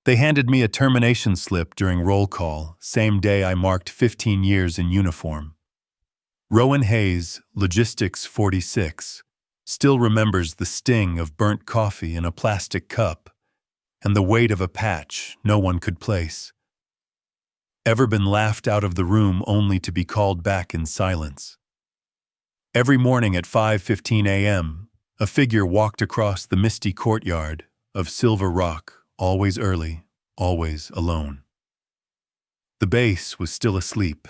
They handed me a termination slip during roll call, same day I marked 15 years in uniform. Rowan Hayes, Logistics 46, still remembers the sting of burnt coffee in a plastic cup and the weight of a patch no one could place. Ever been laughed out of the room only to be called back in silence? Every morning at 5:15 a.m., a figure walked across the misty courtyard of Silver Rock, always early, always alone. The base was still asleep.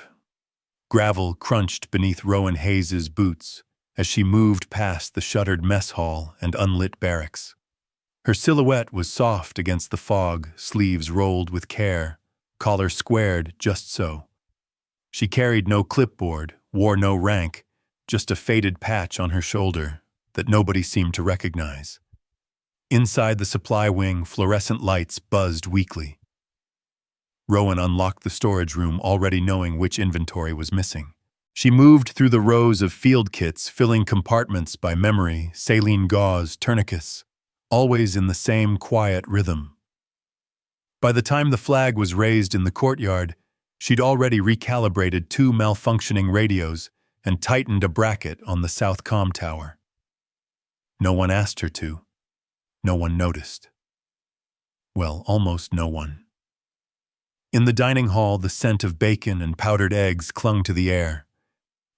Gravel crunched beneath Rowan Hayes's boots as she moved past the shuttered mess hall and unlit barracks. Her silhouette was soft against the fog, sleeves rolled with care, collar squared just so. She carried no clipboard, wore no rank, just a faded patch on her shoulder that nobody seemed to recognize. Inside the supply wing, fluorescent lights buzzed weakly. Rowan unlocked the storage room, already knowing which inventory was missing. She moved through the rows of field kits, filling compartments by memory, saline gauze, tourniquets, always in the same quiet rhythm. By the time the flag was raised in the courtyard, she'd already recalibrated 2 malfunctioning radios and tightened a bracket on the South Comm tower. No one asked her to. No one noticed. Well, almost no one. In the dining hall, the scent of bacon and powdered eggs clung to the air.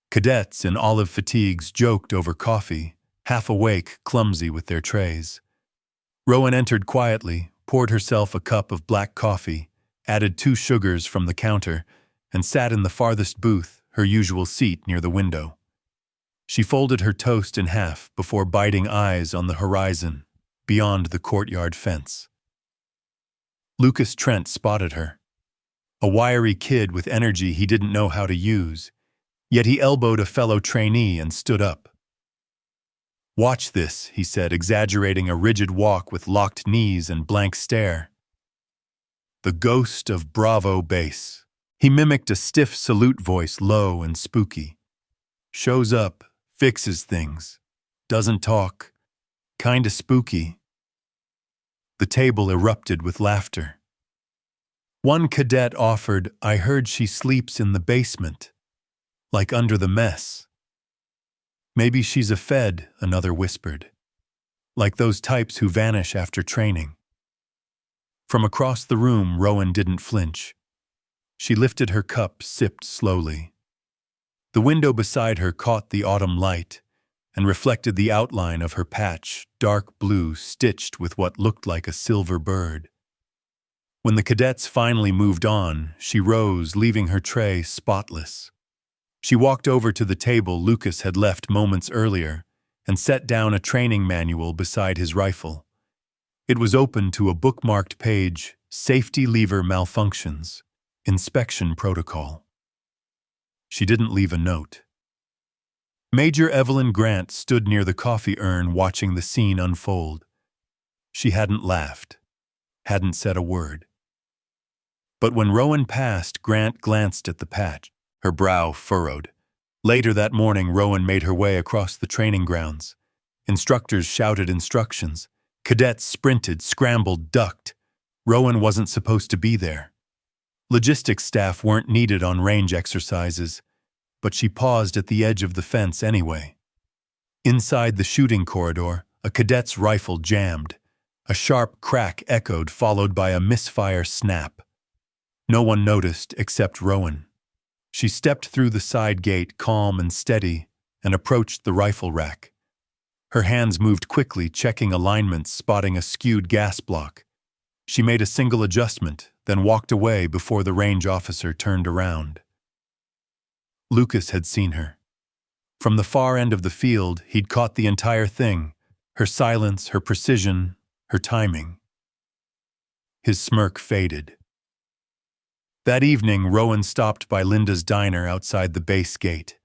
Cadets in olive fatigues joked over coffee, half awake, clumsy with their trays. Rowan entered quietly, poured herself a cup of black coffee, added 2 sugars from the counter, and sat in the farthest booth, her usual seat near the window. She folded her toast in half before biting eyes on the horizon, beyond the courtyard fence. Lucas Trent spotted her. A wiry kid with energy he didn't know how to use, yet he elbowed a fellow trainee and stood up. "Watch this," he said, exaggerating a rigid walk with locked knees and blank stare. "The ghost of Bravo Base." He mimicked a stiff salute voice, low and spooky. "Shows up, fixes things, doesn't talk, kinda spooky." The table erupted with laughter. One cadet offered, "I heard she sleeps in the basement, like under the mess." "Maybe she's a Fed," another whispered. "Like those types who vanish after training." From across the room, Rowan didn't flinch. She lifted her cup, sipped slowly. The window beside her caught the autumn light and reflected the outline of her patch, dark blue, stitched with what looked like a silver bird. When the cadets finally moved on, she rose, leaving her tray spotless. She walked over to the table Lucas had left moments earlier and set down a training manual beside his rifle. It was open to a bookmarked page, "Safety Lever Malfunctions, Inspection Protocol." She didn't leave a note. Major Evelyn Grant stood near the coffee urn watching the scene unfold. She hadn't laughed, hadn't said a word. But when Rowan passed, Grant glanced at the patch, her brow furrowed. Later that morning, Rowan made her way across the training grounds. Instructors shouted instructions. Cadets sprinted, scrambled, ducked. Rowan wasn't supposed to be there. Logistics staff weren't needed on range exercises, but she paused at the edge of the fence anyway. Inside the shooting corridor, a cadet's rifle jammed. A sharp crack echoed, followed by a misfire snap. No one noticed except Rowan. She stepped through the side gate, calm and steady, and approached the rifle rack. Her hands moved quickly, checking alignments, spotting a skewed gas block. She made a single adjustment, then walked away before the range officer turned around. Lucas had seen her. From the far end of the field, he'd caught the entire thing, her silence, her precision, her timing. His smirk faded. That evening, Rowan stopped by Linda's diner outside the base gate.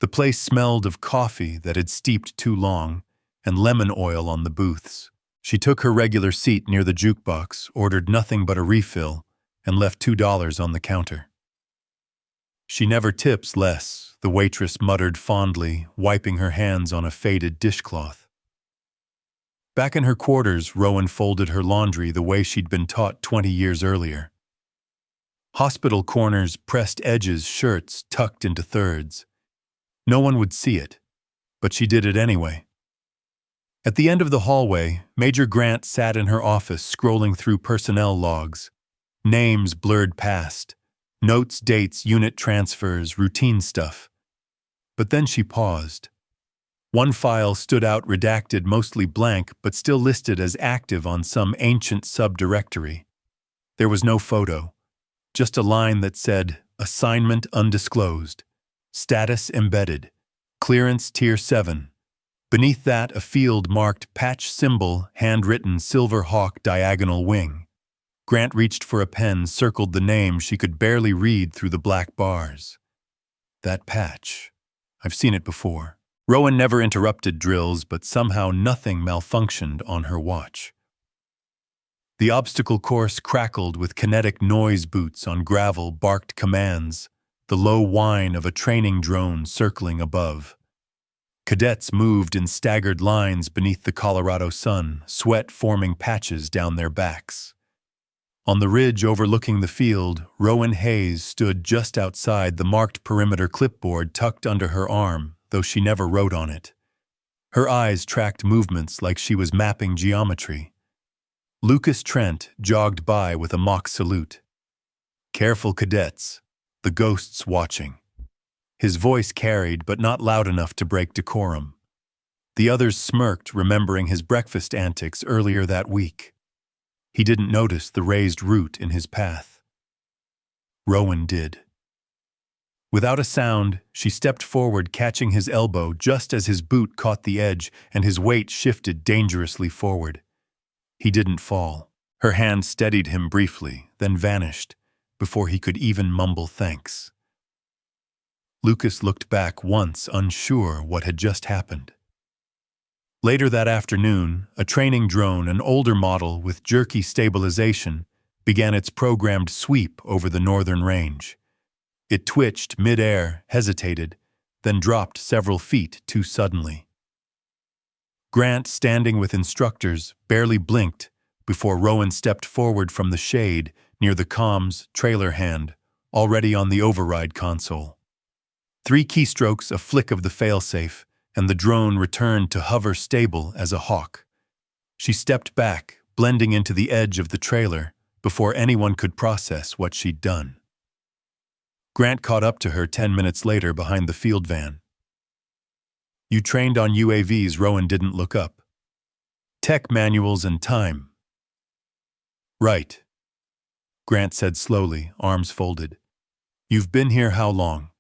The place smelled of coffee that had steeped too long and lemon oil on the booths. She took her regular seat near the jukebox, ordered nothing but a refill, and left $2 on the counter. "She never tips less," the waitress muttered fondly, wiping her hands on a faded dishcloth. Back in her quarters, Rowan folded her laundry the way she'd been taught 20 years earlier. Hospital corners, pressed edges, shirts tucked into thirds. No one would see it, but she did it anyway. At the end of the hallway, Major Grant sat in her office scrolling through personnel logs. Names blurred past. Notes, dates, unit transfers, routine stuff. But then she paused. One file stood out redacted, mostly blank, but still listed as active on some ancient subdirectory. There was no photo, just a line that said, "Assignment undisclosed. Status embedded. Clearance Tier 7. Beneath that, a field marked patch symbol, handwritten Silver Hawk diagonal wing. Grant reached for a pen, circled the name she could barely read through the black bars. That patch. I've seen it before. Rowan never interrupted drills, but somehow nothing malfunctioned on her watch. The obstacle course crackled with kinetic noise boots on gravel barked commands, the low whine of a training drone circling above. Cadets moved in staggered lines beneath the Colorado sun, sweat forming patches down their backs. On the ridge overlooking the field, Rowan Hayes stood just outside the marked perimeter clipboard tucked under her arm, though she never wrote on it. Her eyes tracked movements like she was mapping geometry. Lucas Trent jogged by with a mock salute. Careful, cadets, the ghosts watching. His voice carried, but not loud enough to break decorum. The others smirked, remembering his breakfast antics earlier that week. He didn't notice the raised root in his path. Rowan did. Without a sound, she stepped forward, catching his elbow just as his boot caught the edge and his weight shifted dangerously forward. He didn't fall. Her hand steadied him briefly, then vanished, before he could even mumble thanks. Lucas looked back once, unsure what had just happened. Later that afternoon, a training drone, an older model with jerky stabilization, began its programmed sweep over the northern range. It twitched mid-air, hesitated, then dropped several feet too suddenly. Grant, standing with instructors, barely blinked before Rowan stepped forward from the shade near the comms trailer hand, already on the override console. 3 keystrokes, a flick of the failsafe, and the drone returned to hover stable as a hawk. She stepped back, blending into the edge of the trailer, before anyone could process what she'd done. Grant caught up to her 10 minutes later behind the field van. You trained on UAVs. Rowan didn't look up. Tech manuals and time. Right. Grant said slowly, arms folded. You've been here how long?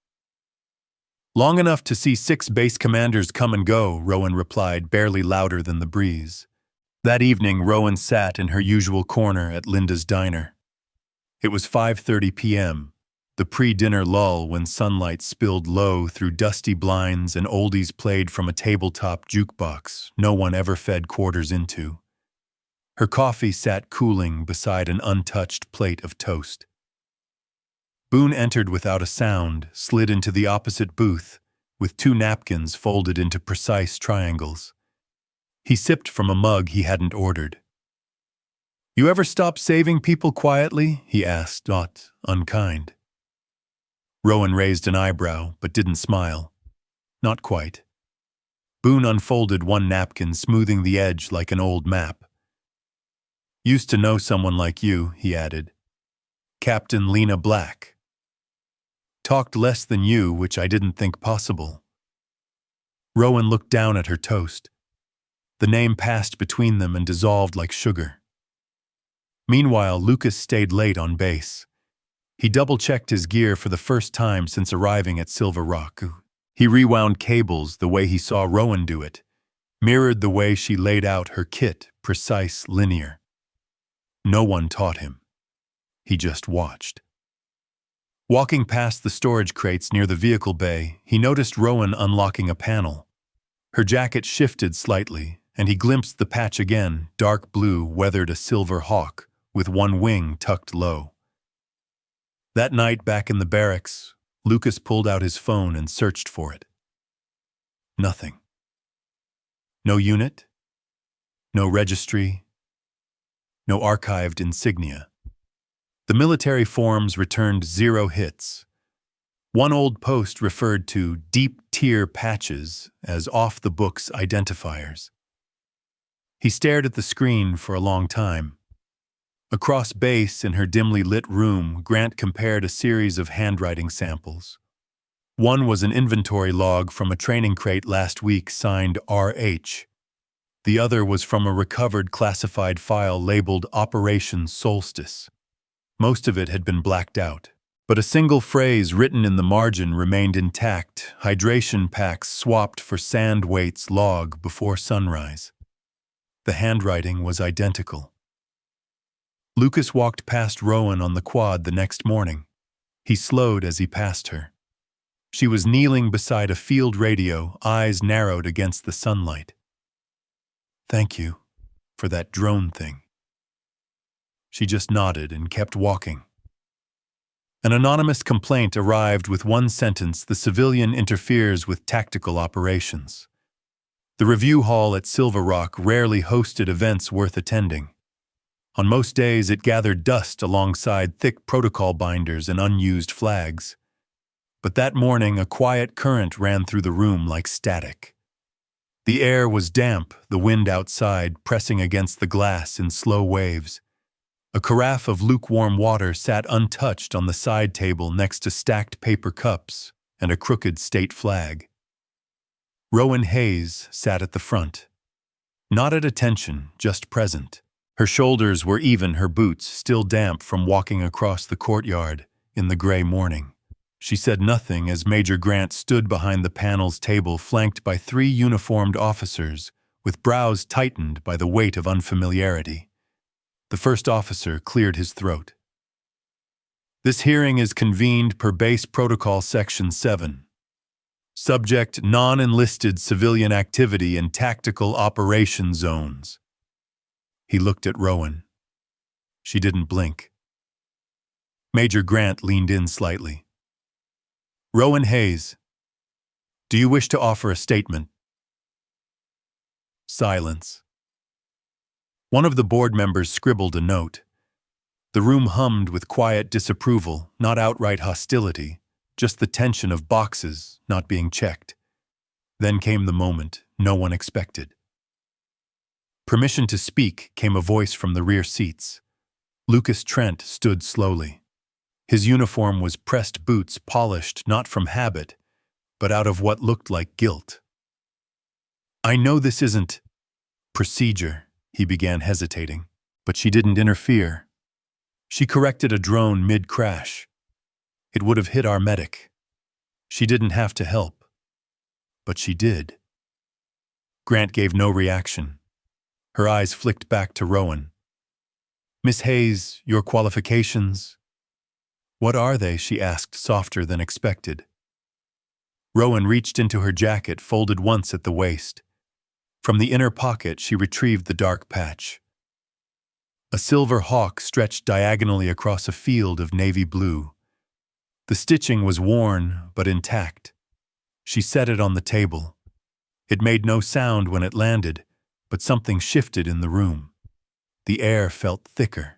Long enough to see 6 base commanders come and go, Rowan replied, barely louder than the breeze. That evening, Rowan sat in her usual corner at Linda's diner. It was 5:30 p.m., the pre-dinner lull when sunlight spilled low through dusty blinds and oldies played from a tabletop jukebox no one ever fed quarters into. Her coffee sat cooling beside an untouched plate of toast. Boone entered without a sound, slid into the opposite booth, with 2 napkins folded into precise triangles. He sipped from a mug he hadn't ordered. You ever stop saving people quietly? He asked, not unkind. Rowan raised an eyebrow, but didn't smile. Not quite. Boone unfolded one napkin, smoothing the edge like an old map. Used to know someone like you, he added. Captain Lena Black. Talked less than you, which I didn't think possible. Rowan looked down at her toast. The name passed between them and dissolved like sugar. Meanwhile, Lucas stayed late on base. He double-checked his gear for the first time since arriving at Silver Rock. He rewound cables the way he saw Rowan do it, mirrored the way she laid out her kit, precise, linear. No one taught him. He just watched. Walking past the storage crates near the vehicle bay, he noticed Rowan unlocking a panel. Her jacket shifted slightly, and he glimpsed the patch again, dark blue, weathered a Silver Hawk, with one wing tucked low. That night back in the barracks, Lucas pulled out his phone and searched for it. Nothing. No unit. No registry, no archived insignia. The military forms returned 0 hits. One old post referred to deep-tier patches as off-the-books identifiers. He stared at the screen for a long time. Across base in her dimly lit room, Grant compared a series of handwriting samples. One was an inventory log from a training crate last week signed RH. The other was from a recovered classified file labeled Operation Solstice. Most of it had been blacked out, but a single phrase written in the margin remained intact: hydration packs swapped for sand weights log before sunrise. The handwriting was identical. Lucas walked past Rowan on the quad the next morning. He slowed as he passed her. She was kneeling beside a field radio, eyes narrowed against the sunlight. "Thank you for that drone thing." She just nodded and kept walking. An anonymous complaint arrived with one sentence: the civilian interferes with tactical operations. The review hall at Silver Rock rarely hosted events worth attending. On most days, it gathered dust alongside thick protocol binders and unused flags. But that morning, a quiet current ran through the room like static. The air was damp, the wind outside pressing against the glass in slow waves. A carafe of lukewarm water sat untouched on the side table next to stacked paper cups and a crooked state flag. Rowan Hayes sat at the front. Not at attention, just present. Her shoulders were even, her boots still damp from walking across the courtyard in the gray morning. She said nothing as Major Grant stood behind the panel's table, flanked by 3 uniformed officers, with brows tightened by the weight of unfamiliarity. The first officer cleared his throat. "This hearing is convened per Base Protocol Section 7. Subject: non-enlisted civilian activity in tactical operation zones." He looked at Rowan. She didn't blink. Major Grant leaned in slightly. "Rowan Hayes, do you wish to offer a statement?" Silence. One of the board members scribbled a note. The room hummed with quiet disapproval, not outright hostility, just the tension of boxes not being checked. Then came the moment no one expected. Permission to speak, came a voice from the rear seats. Lucas Trent stood slowly. His uniform was pressed boots, polished not from habit, but out of what looked like guilt. "I know this isn't procedure," he began, hesitating, but she didn't interfere. She corrected a drone mid-crash. It would have hit our medic. She didn't have to help, but she did. Grant gave no reaction. Her eyes flicked back to Rowan. "Miss Hayes, your qualifications?" "What are they?" she asked, softer than expected. Rowan reached into her jacket, folded once at the waist. From the inner pocket, she retrieved the dark patch. A silver hawk stretched diagonally across a field of navy blue. The stitching was worn, but intact. She set it on the table. It made no sound when it landed, but something shifted in the room. The air felt thicker.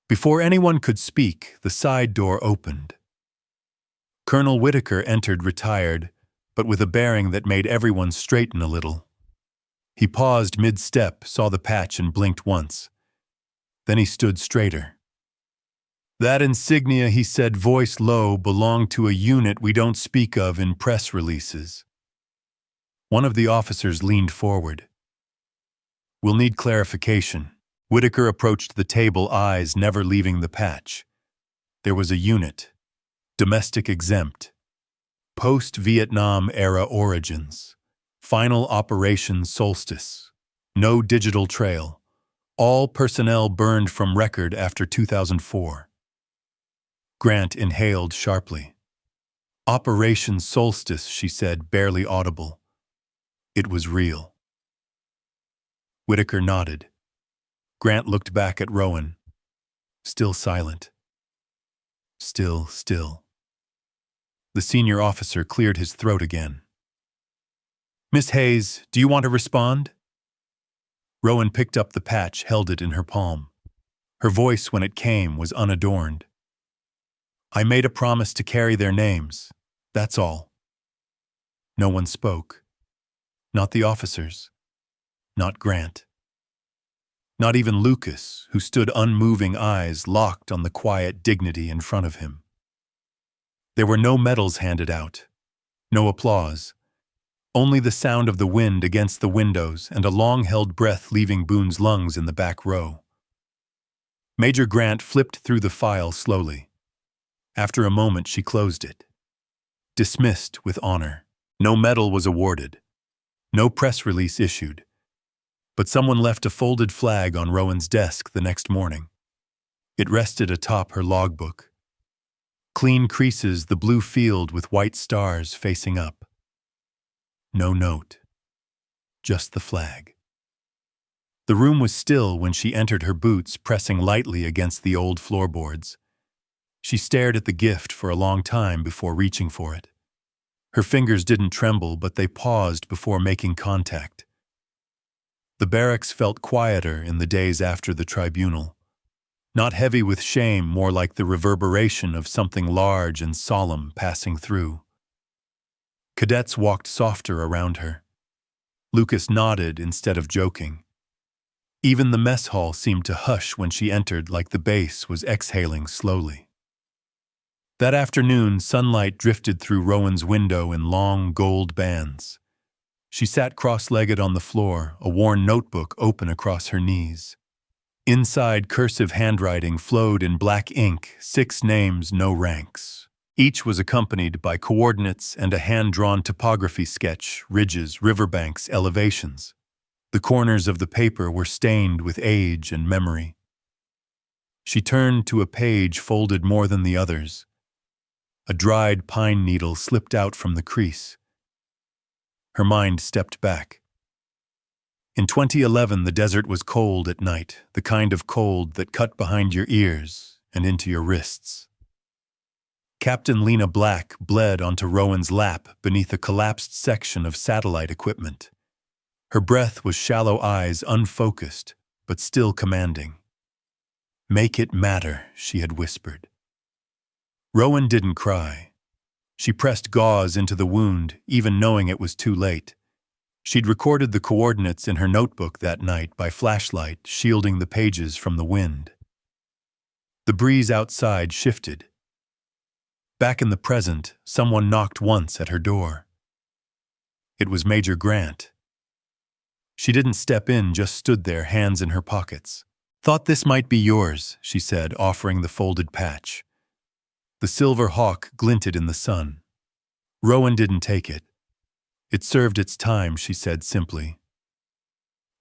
Before anyone could speak, the side door opened. Colonel Whitaker entered, retired, but with a bearing that made everyone straighten a little. He paused mid-step, saw the patch, and blinked once. Then he stood straighter. "That insignia," he said, voice low, "belonged to a unit we don't speak of in press releases." One of the officers leaned forward. "We'll need clarification." Whitaker approached the table, eyes never leaving the patch. There was a unit. Domestic exempt. Post-Vietnam era origins. Final Operation Solstice. No digital trail. All personnel burned from record after 2004. Grant inhaled sharply. "Operation Solstice," she said, barely audible. It was real. Whitaker nodded. Grant looked back at Rowan. Still silent. Still. The senior officer cleared his throat again. "Miss Hayes, do you want to respond?" Rowan picked up the patch, held it in her palm. Her voice, when it came, was unadorned. I made a promise to carry their names. That's all. No one spoke. Not the officers. Not Grant. Not even Lucas, who stood unmoving, eyes locked on the quiet dignity in front of him. There were no medals handed out. No applause. Only the sound of the wind against the windows and a long-held breath leaving Boone's lungs in the back row. Major Grant flipped through the file slowly. After a moment, she closed it. Dismissed with honor. No medal was awarded. No press release issued. But someone left a folded flag on Rowan's desk the next morning. It rested atop her logbook. Clean creases, the blue field with white stars facing up. No note. Just the flag. The room was still when she entered, her boots pressing lightly against the old floorboards. She stared at the gift for a long time before reaching for it. Her fingers didn't tremble, but they paused before making contact. The barracks felt quieter in the days after the tribunal. Not heavy with shame, more like the reverberation of something large and solemn passing through. Cadets walked softer around her. Lucas nodded instead of joking. Even the mess hall seemed to hush when she entered, like the base was exhaling slowly. That afternoon, sunlight drifted through Rowan's window in long gold bands. She sat cross-legged on the floor, a worn notebook open across her knees. Inside, cursive handwriting flowed in black ink, 6 names, no ranks. Each was accompanied by coordinates and a hand-drawn topography sketch, ridges, riverbanks, elevations. The corners of the paper were stained with age and memory. She turned to a page folded more than the others. A dried pine needle slipped out from the crease. Her mind stepped back. In 2011, the desert was cold at night, the kind of cold that cut behind your ears and into your wrists. Captain Lena Black bled onto Rowan's lap beneath a collapsed section of satellite equipment. Her breath was shallow, eyes unfocused, but still commanding. Make it matter, she had whispered. Rowan didn't cry. She pressed gauze into the wound, even knowing it was too late. She'd recorded the coordinates in her notebook that night by flashlight, shielding the pages from the wind. The breeze outside shifted. Back in the present, someone knocked once at her door. It was Major Grant. She didn't step in, just stood there, hands in her pockets. Thought this might be yours, she said, offering the folded patch. The silver hawk glinted in the sun. Rowan didn't take it. It served its time, she said simply.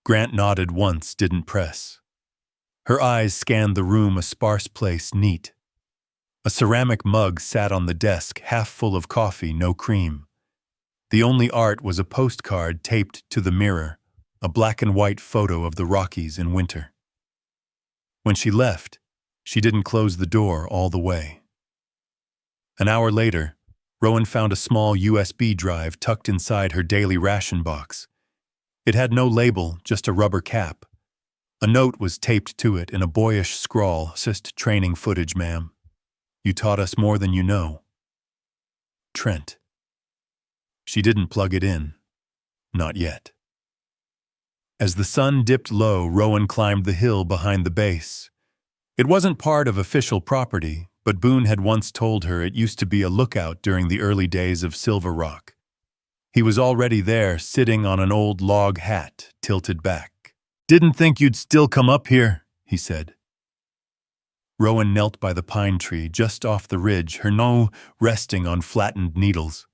Grant nodded once, didn't press. Her eyes scanned the room, a sparse place, neat. A ceramic mug sat on the desk, half full of coffee, no cream. The only art was a postcard taped to the mirror, a black and white photo of the Rockies in winter. When she left, she didn't close the door all the way. An hour later, Rowan found a small USB drive tucked inside her daily ration box. It had no label, just a rubber cap. A note was taped to it in a boyish scrawl, "Assist training footage, ma'am. You taught us more than you know. Trent." She didn't plug it in. Not yet. As the sun dipped low, Rowan climbed the hill behind the base. It wasn't part of official property, but Boone had once told her it used to be a lookout during the early days of Silver Rock. He was already there, sitting on an old log hat, tilted back. "Didn't think you'd still come up here," he said. Rowan knelt by the pine tree just off the ridge, her nose resting on flattened needles.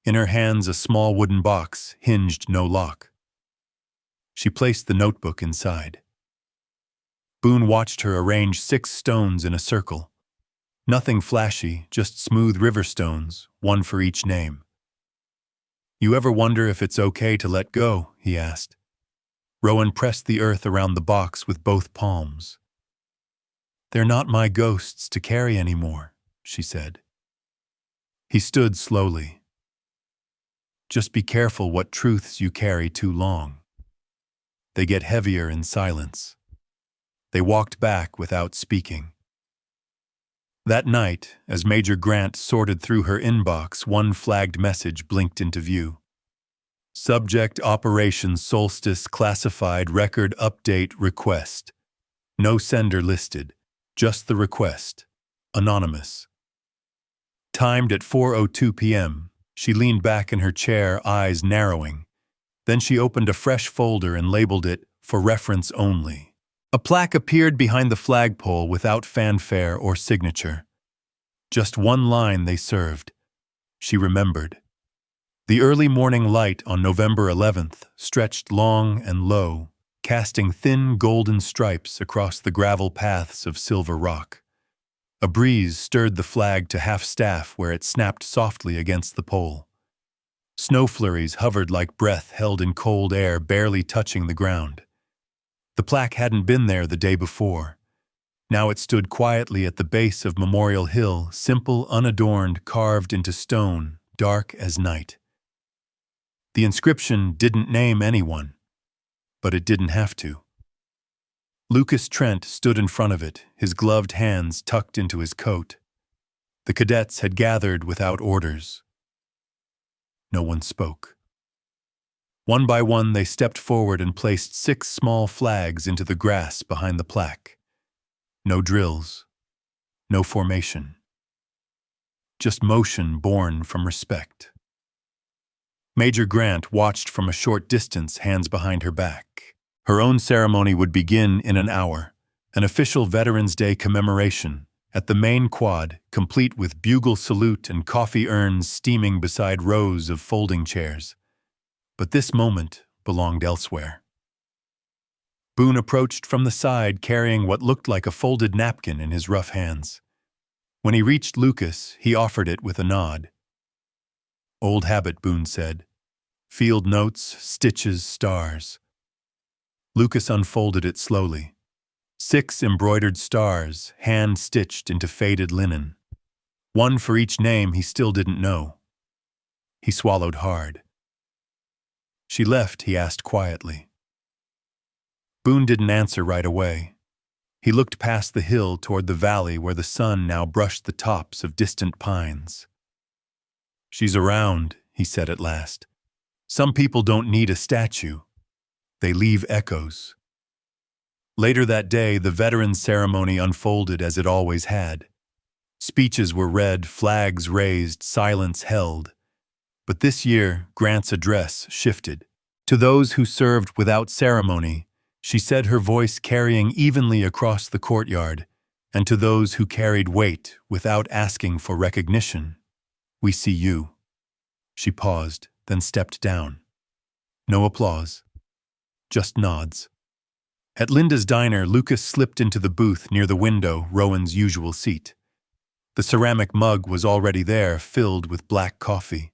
In her hands, a small wooden box, hinged, no lock. She placed the notebook inside. Boone watched her arrange 6 stones in a circle. Nothing flashy, just smooth river stones, one for each name. "You ever wonder if it's okay to let go?" he asked. Rowan pressed the earth around the box with both palms. "They're not my ghosts to carry anymore," she said. He stood slowly. "Just be careful what truths you carry too long." They get heavier in silence. They walked back without speaking. That night, as Major Grant sorted through her inbox, one flagged message blinked into view. Subject Operation Solstice Classified Record Update Request. No sender listed, just the request. Anonymous. Timed at 4:02 p.m., she leaned back in her chair, eyes narrowing. Then she opened a fresh folder and labeled it, "For reference only." A plaque appeared behind the flagpole without fanfare or signature. Just one line they served. She remembered. The early morning light on November 11th stretched long and low, casting thin golden stripes across the gravel paths of Silver Rock. A breeze stirred the flag to half-staff where it snapped softly against the pole. Snow flurries hovered like breath held in cold air, barely touching the ground. The plaque hadn't been there the day before. Now it stood quietly at the base of Memorial Hill, simple, unadorned, carved into stone, dark as night. The inscription didn't name anyone, but it didn't have to. Lucas Trent stood in front of it, his gloved hands tucked into his coat. The cadets had gathered without orders. No one spoke. One by one, they stepped forward and placed 6 small flags into the grass behind the plaque. No drills, no formation. Just motion born from respect. Major Grant watched from a short distance, hands behind her back. Her own ceremony would begin in an hour, an official Veterans Day commemoration, at the main quad, complete with bugle salute and coffee urns steaming beside rows of folding chairs. But this moment belonged elsewhere. Boone approached from the side carrying what looked like a folded napkin in his rough hands. When he reached Lucas, he offered it with a nod. "Old habit," Boone said. "Field notes, stitches, stars." Lucas unfolded it slowly. 6 embroidered stars, hand-stitched into faded linen. One for each name he still didn't know. He swallowed hard. "She left?" he asked quietly. Boone didn't answer right away. He looked past the hill toward the valley where the sun now brushed the tops of distant pines. "She's around," he said at last. "Some people don't need a statue. They leave echoes." Later that day, the veterans' ceremony unfolded as it always had. Speeches were read, flags raised, silence held. But this year, Grant's address shifted. To those who served without ceremony, she said, her voice carrying evenly across the courtyard, and to those who carried weight without asking for recognition, "We see you." She paused, then stepped down. No applause, just nods. At Linda's diner, Lucas slipped into the booth near the window, Rowan's usual seat. The ceramic mug was already there, filled with black coffee.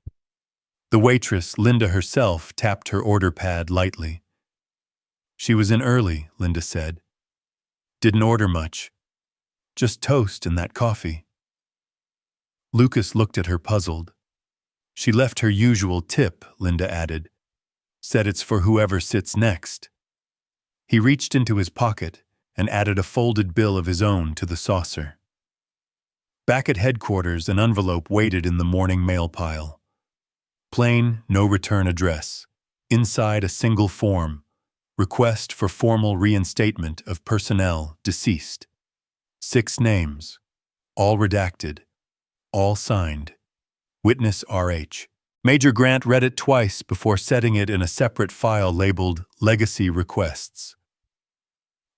The waitress, Linda herself, tapped her order pad lightly. "She was in early," Linda said. "Didn't order much. Just toast and that coffee." Lucas looked at her puzzled. "She left her usual tip," Linda added. "Said it's for whoever sits next." He reached into his pocket and added a folded bill of his own to the saucer. Back at headquarters, an envelope waited in the morning mail pile. Plain, no return address. Inside, a single form. Request for formal reinstatement of personnel deceased. 6 names. All redacted. All signed. Witness RH. Major Grant read it twice before setting it in a separate file labeled Legacy Requests.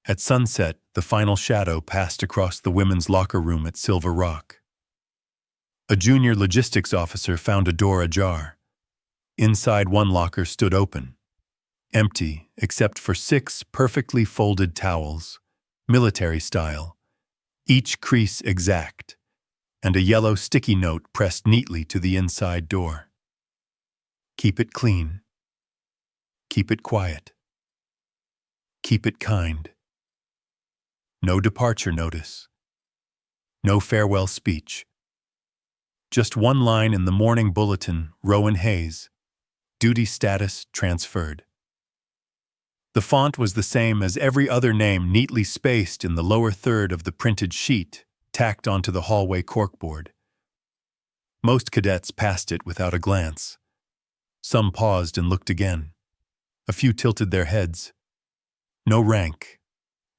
At sunset, the final shadow passed across the women's locker room at Silver Rock. A junior logistics officer found a door ajar. Inside, one locker stood open. Empty, except for 6 perfectly folded towels, military style, each crease exact, and a yellow sticky note pressed neatly to the inside door. "Keep it clean. Keep it quiet. Keep it kind." No departure notice. No farewell speech. Just one line in the morning bulletin, Rowan Hayes. Duty status transferred. The font was the same as every other name, neatly spaced in the lower third of the printed sheet, tacked onto the hallway corkboard. Most cadets passed it without a glance. Some paused and looked again. A few tilted their heads. No rank.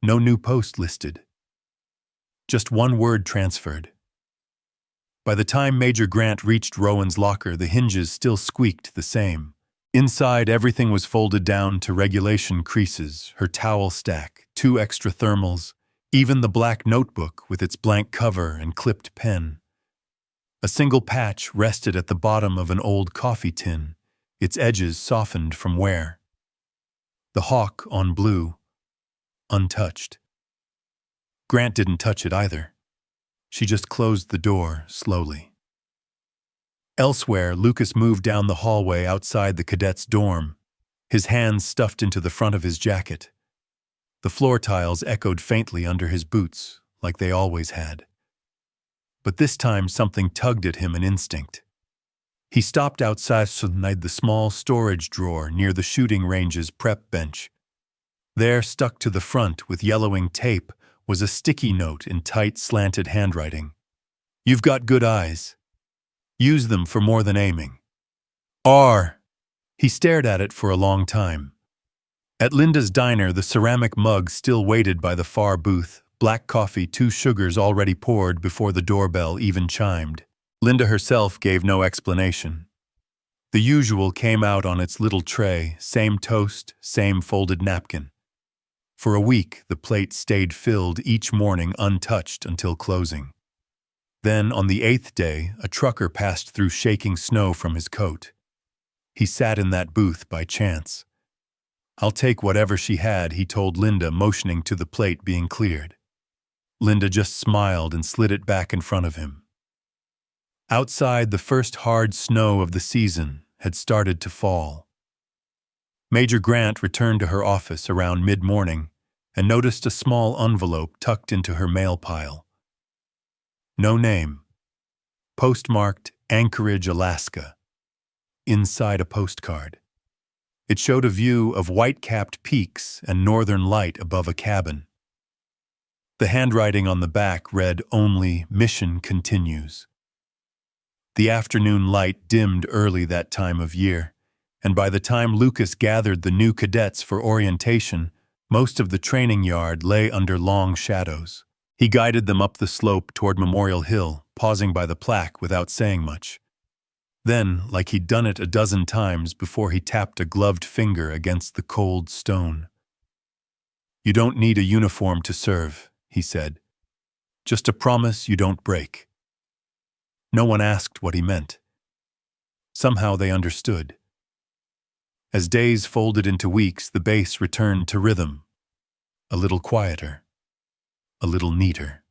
No new post listed. Just one word transferred. By the time Major Grant reached Rowan's locker, the hinges still squeaked the same. Inside, everything was folded down to regulation creases, her towel stack, 2 extra thermals, even the black notebook with its blank cover and clipped pen. A single patch rested at the bottom of an old coffee tin, its edges softened from wear. The hawk on blue, untouched. Grant didn't touch it either. She just closed the door slowly. Elsewhere, Lucas moved down the hallway outside the cadet's dorm, his hands stuffed into the front of his jacket. The floor tiles echoed faintly under his boots, like they always had. But this time something tugged at him, an instinct. He stopped outside the small storage drawer near the shooting range's prep bench. There, stuck to the front with yellowing tape, was a sticky note in tight, slanted handwriting. "You've got good eyes. Use them for more than aiming. R." He stared at it for a long time. At Linda's diner, the ceramic mug still waited by the far booth, black coffee, 2 sugars already poured before the doorbell even chimed. Linda herself gave no explanation. The usual came out on its little tray, same toast, same folded napkin. For a week, the plate stayed filled each morning untouched until closing. Then, on the 8th day, a trucker passed through shaking snow from his coat. He sat in that booth by chance. "I'll take whatever she had," he told Linda, motioning to the plate being cleared. Linda just smiled and slid it back in front of him. Outside, the first hard snow of the season had started to fall. Major Grant returned to her office around mid-morning and noticed a small envelope tucked into her mail pile. No name. Postmarked Anchorage, Alaska. Inside a postcard. It showed a view of white-capped peaks and northern light above a cabin. The handwriting on the back read only, "Mission continues." The afternoon light dimmed early that time of year, and by the time Lucas gathered the new cadets for orientation, most of the training yard lay under long shadows. He guided them up the slope toward Memorial Hill, pausing by the plaque without saying much. Then, like he'd done it a dozen times before, he tapped a gloved finger against the cold stone. "You don't need a uniform to serve," he said. "Just a promise you don't break." No one asked what he meant. Somehow they understood. As days folded into weeks, the base returned to rhythm. A little quieter. A little neater.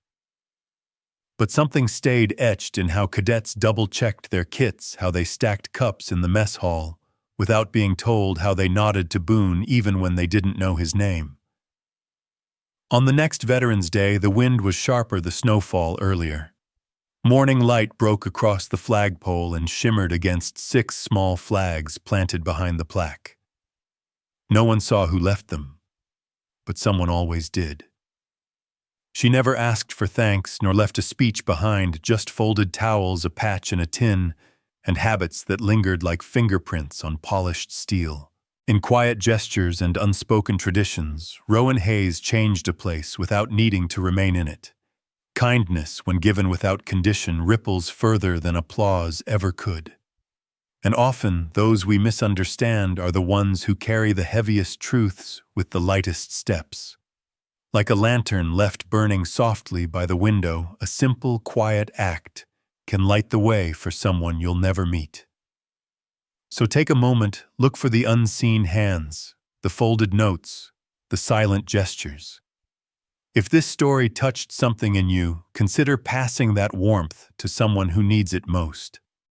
But something stayed etched in how cadets double-checked their kits, how they stacked cups in the mess hall, without being told, how they nodded to Boone even when they didn't know his name. On the next Veterans Day, the wind was sharper, the snowfall earlier. Morning light broke across the flagpole and shimmered against 6 small flags planted behind the plaque. No one saw who left them, but someone always did. She never asked for thanks nor left a speech behind, just folded towels, a patch and a tin, and habits that lingered like fingerprints on polished steel. In quiet gestures and unspoken traditions, Rowan Hayes changed a place without needing to remain in it. Kindness, when given without condition, ripples further than applause ever could. And often, those we misunderstand are the ones who carry the heaviest truths with the lightest steps. Like a lantern left burning softly by the window, a simple, quiet act can light the way for someone you'll never meet. So take a moment, look for the unseen hands, the folded notes, the silent gestures. If this story touched something in you, consider passing that warmth to someone who needs it most.